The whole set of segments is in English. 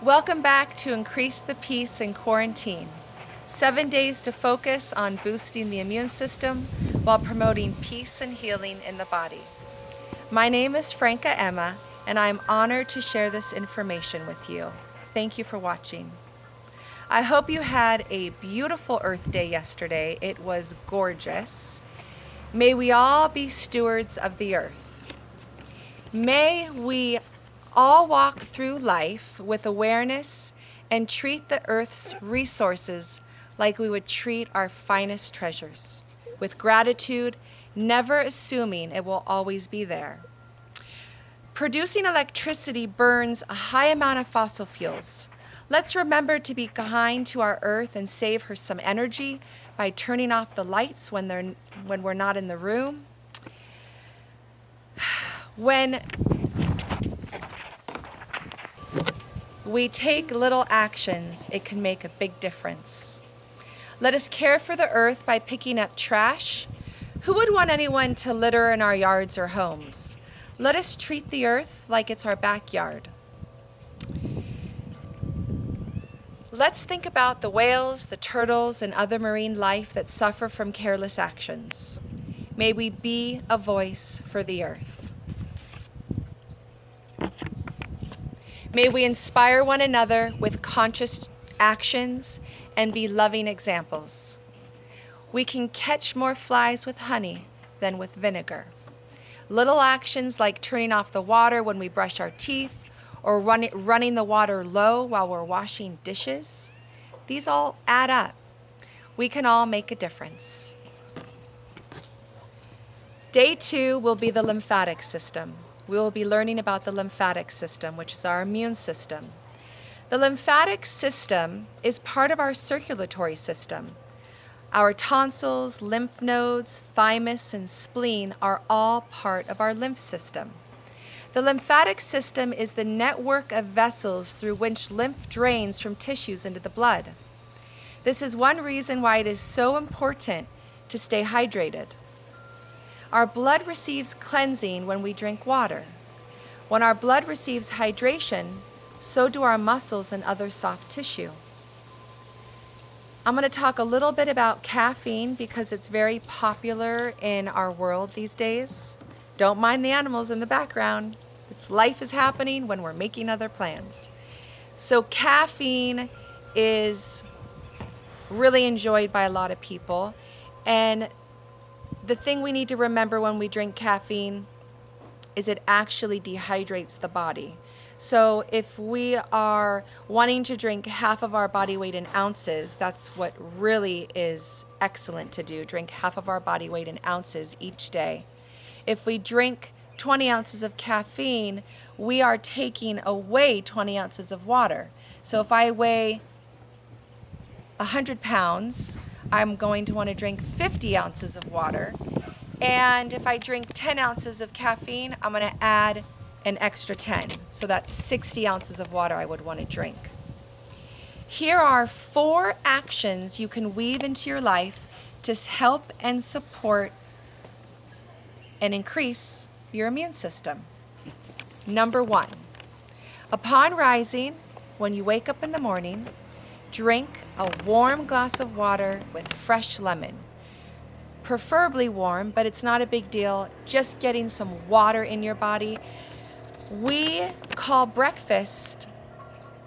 Welcome back to Increase the Peace in Quarantine. 7 days to focus on boosting the immune system while promoting peace and healing in the body. My name is Franca Emma, and I am honored to share this information with you. Thank you for watching. I hope you had a beautiful Earth Day yesterday. It was gorgeous. May we all be stewards of the earth. May we all walk through life with awareness and treat the earth's resources like we would treat our finest treasures, with gratitude, never assuming it will always be there. Producing electricity burns a high amount of fossil fuels. Let's remember to be kind to our earth and save her some energy by turning off the lights when we're not in the room. When we take little actions, it can make a big difference. Let us care for the earth by picking up trash. Who would want anyone to litter in our yards or homes? Let us treat the earth like it's our backyard. Let's think about the whales, the turtles, and other marine life that suffer from careless actions. May we be a voice for the earth. May we inspire one another with conscious actions and be loving examples. We can catch more flies with honey than with vinegar. Little actions like turning off the water when we brush our teeth or running the water low while we're washing dishes, these all add up. We can all make a difference. Day 2 will be the lymphatic system. We will be learning about the lymphatic system, which is our immune system. The lymphatic system is part of our circulatory system. Our tonsils, lymph nodes, thymus, and spleen are all part of our lymph system. The lymphatic system is the network of vessels through which lymph drains from tissues into the blood. This is one reason why it is so important to stay hydrated. Our blood receives cleansing when we drink water. When our blood receives hydration, so do our muscles and other soft tissue. I'm going to talk a little bit about caffeine because it's very popular in our world these days. Don't mind the animals in the background. Life is happening when we're making other plans. So caffeine is really enjoyed by a lot of people, and the thing we need to remember when we drink caffeine is it actually dehydrates the body. So if we are wanting to drink half of our body weight in ounces, that's what really is excellent to do, drink half of our body weight in ounces each day. If we drink 20 ounces of caffeine, we are taking away 20 ounces of water. So if I weigh 100 pounds, I'm going to want to drink 50 ounces of water. And if I drink 10 ounces of caffeine, I'm going to add an extra 10. So that's 60 ounces of water I would want to drink. Here are 4 actions you can weave into your life to help and support and increase your immune system. Number 1, upon rising, when you wake up in the morning, drink a warm glass of water with fresh lemon. Preferably warm, but it's not a big deal. Just getting some water in your body. We call breakfast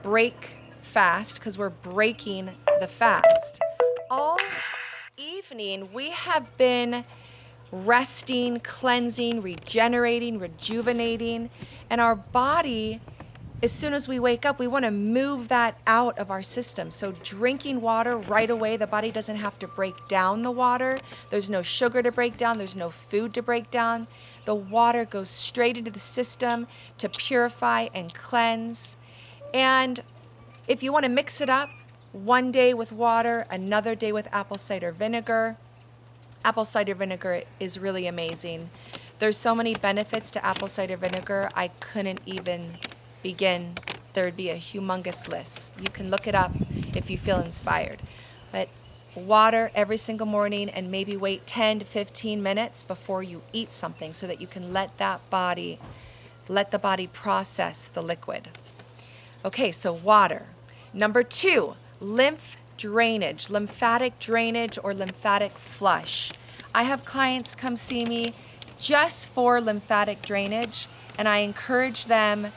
break fast because we're breaking the fast. All evening we have been resting, cleansing, regenerating, rejuvenating, and our body, as soon as we wake up, we want to move that out of our system. So drinking water right away, the body doesn't have to break down the water. There's no sugar to break down. There's no food to break down. The water goes straight into the system to purify and cleanse. And if you want to mix it up, one day with water, another day with apple cider vinegar. Apple cider vinegar is really amazing. There's so many benefits to apple cider vinegar, I couldn't even begin. There would be a humongous list. You can look it up if you feel inspired. But water every single morning, and maybe wait 10 to 15 minutes before you eat something so that you can let the body process the liquid. Okay, so water. Number 2, lymph drainage, lymphatic drainage or lymphatic flush. I have clients come see me just for lymphatic drainage, and I encourage them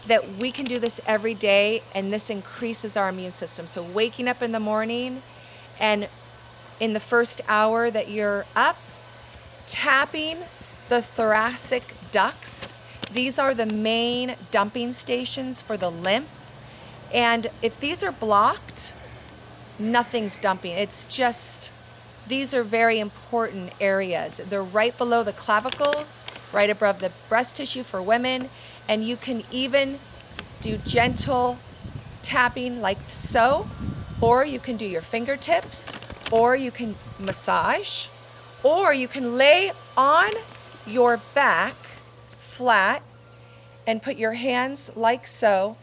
that we can do this every day, and this increases our immune system. So waking up in the morning, and in the first hour that you're up, tapping the thoracic ducts. These are the main dumping stations for the lymph. And if these are blocked, nothing's dumping. It's just, these are very important areas. They're right below the clavicles, right above the breast tissue for women. And you can even do gentle tapping like so, or you can do your fingertips, or you can massage, or you can lay on your back flat and put your hands like so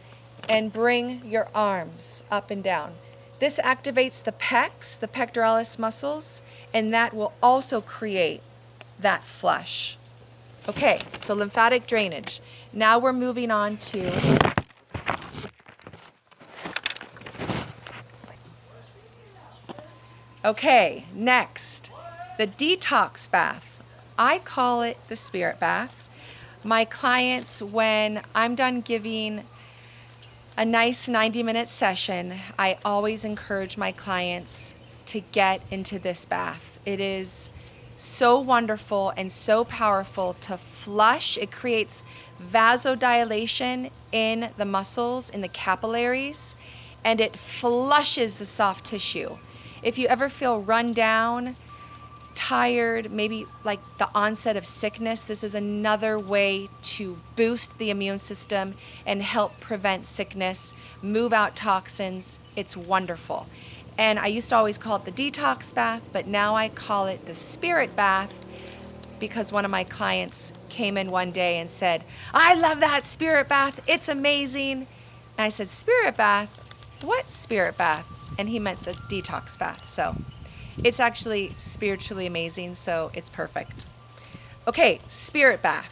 and bring your arms up and down. This activates the pecs, the pectoralis muscles, and that will also create that flush. Okay, so lymphatic drainage. Now we're moving on to okay, next, the detox bath. I call it the spirit bath. My clients, when I'm done giving a nice 90-minute session, I always encourage my clients to get into this bath. It is so wonderful and so powerful to flush. It creates vasodilation in the muscles, in the capillaries, and it flushes the soft tissue. If you ever feel run down, tired, maybe like the onset of sickness, this is another way to boost the immune system and help prevent sickness, move out toxins. It's wonderful. And I used to always call it the detox bath, but now I call it the spirit bath because one of my clients came in one day and said, "I love that spirit bath. It's amazing." And I said, "Spirit bath? What spirit bath?" And he meant the detox bath. So it's actually spiritually amazing, so it's perfect. Okay, spirit bath.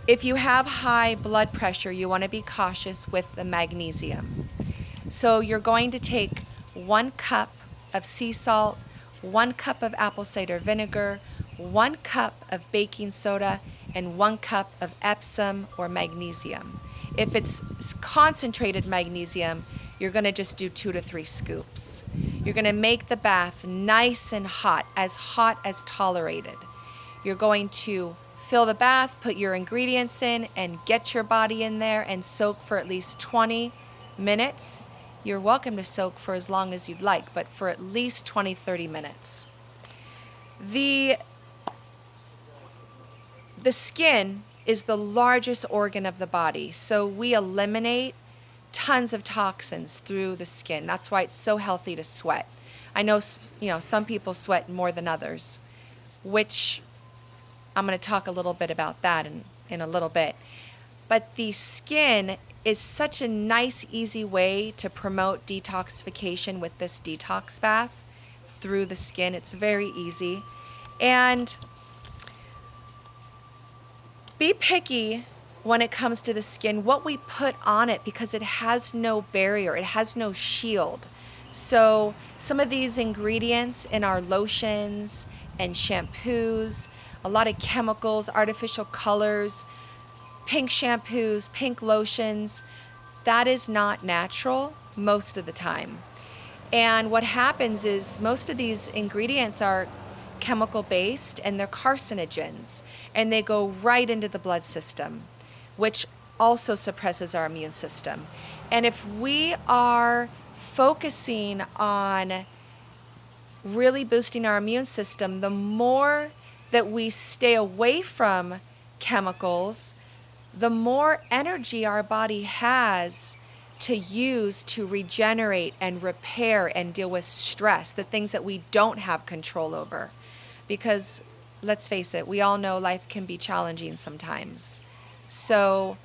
If you have high blood pressure, you want to be cautious with the magnesium. So you're going to take 1 cup of sea salt, 1 cup of apple cider vinegar, 1 cup of baking soda, and 1 cup of Epsom or magnesium. If it's concentrated magnesium, you're going to just do 2 to 3 scoops. You're going to make the bath nice and hot as tolerated. You're going to fill the bath, put your ingredients in, and get your body in there and soak for at least 20 minutes. You're welcome to soak for as long as you'd like, but for at least 20-30 minutes. The skin is the largest organ of the body, so we eliminate tons of toxins through the skin. That's why it's so healthy to sweat. I know, some people sweat more than others, which I'm going to talk a little bit about that in a little bit. But the skin is such a nice, easy way to promote detoxification with this detox bath through the skin. It's very easy. And be picky when it comes to the skin, what we put on it, because it has no barrier, it has no shield. So some of these ingredients in our lotions and shampoos, a lot of chemicals, artificial colors, pink shampoos, pink lotions, that is not natural most of the time. And what happens is most of these ingredients are chemical based and they're carcinogens, and they go right into the blood system, which also suppresses our immune system. And if we are focusing on really boosting our immune system, the more that we stay away from chemicals, the more energy our body has to use to regenerate and repair and deal with stress, the things that we don't have control over. Because let's face it, we all know life can be challenging sometimes. So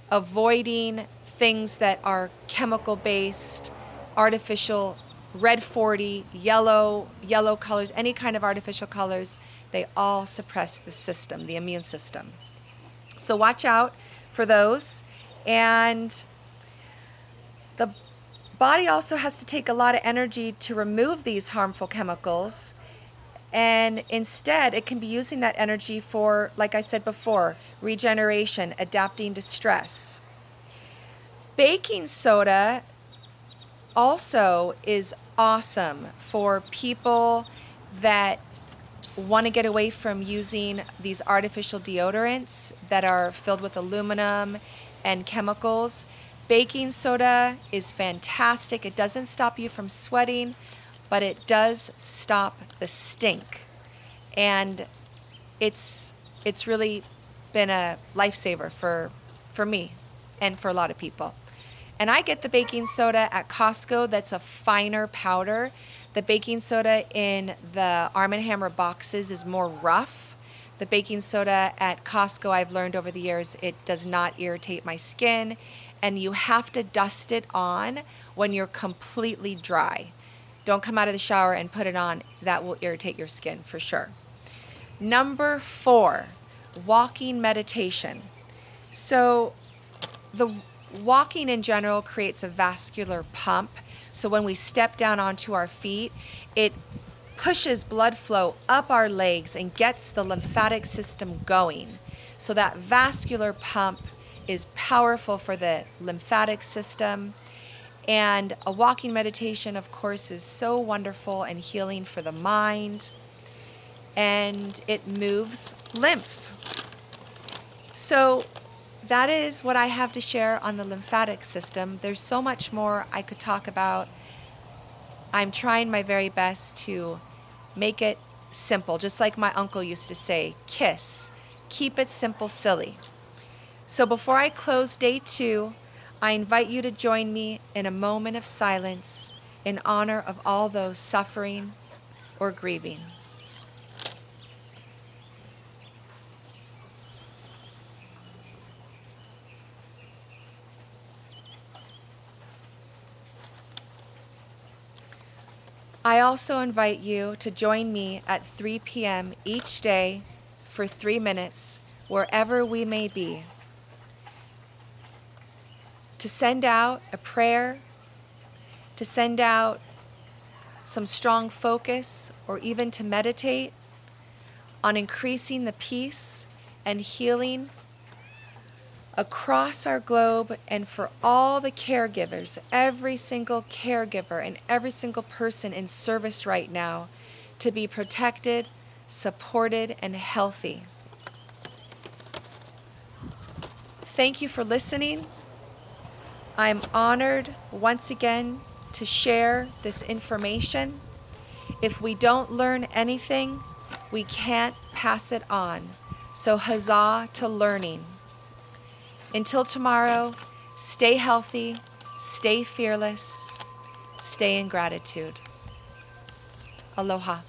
avoiding things that are chemical based, artificial, red 40, yellow colors, any kind of artificial colors, they all suppress the system, the immune system. So watch out for those. And the body also has to take a lot of energy to remove these harmful chemicals. And instead, it can be using that energy for, like I said before, regeneration, adapting to stress. Baking soda also is awesome for people that want to get away from using these artificial deodorants that are filled with aluminum and chemicals. Baking soda is fantastic. It doesn't stop you from sweating, but it does stop the stink. And it's really been a lifesaver for me and for a lot of people. And I get the baking soda at Costco that's a finer powder. The baking soda in the Arm & Hammer boxes is more rough. The baking soda at Costco, I've learned over the years, it does not irritate my skin. And you have to dust it on when you're completely dry. Don't come out of the shower and put it on. That will irritate your skin for sure. Number 4, walking meditation. So the walking in general creates a vascular pump. So when we step down onto our feet, it pushes blood flow up our legs and gets the lymphatic system going. So that vascular pump is powerful for the lymphatic system. And a walking meditation, of course, is so wonderful and healing for the mind. And it moves lymph. So that is what I have to share on the lymphatic system. There's so much more I could talk about. I'm trying my very best to make it simple, just like my uncle used to say, KISS, keep it simple, silly. So before I close day 2, I invite you to join me in a moment of silence in honor of all those suffering or grieving. I also invite you to join me at 3 p.m. each day for 3 minutes, wherever we may be, to send out a prayer, to send out some strong focus, or even to meditate on increasing the peace and healing across our globe, and for all the caregivers, every single caregiver and every single person in service right now, to be protected, supported, and healthy. Thank you for listening. I'm honored once again to share this information. If we don't learn anything, we can't pass it on. So huzzah to learning. Until tomorrow, stay healthy, stay fearless, stay in gratitude. Aloha.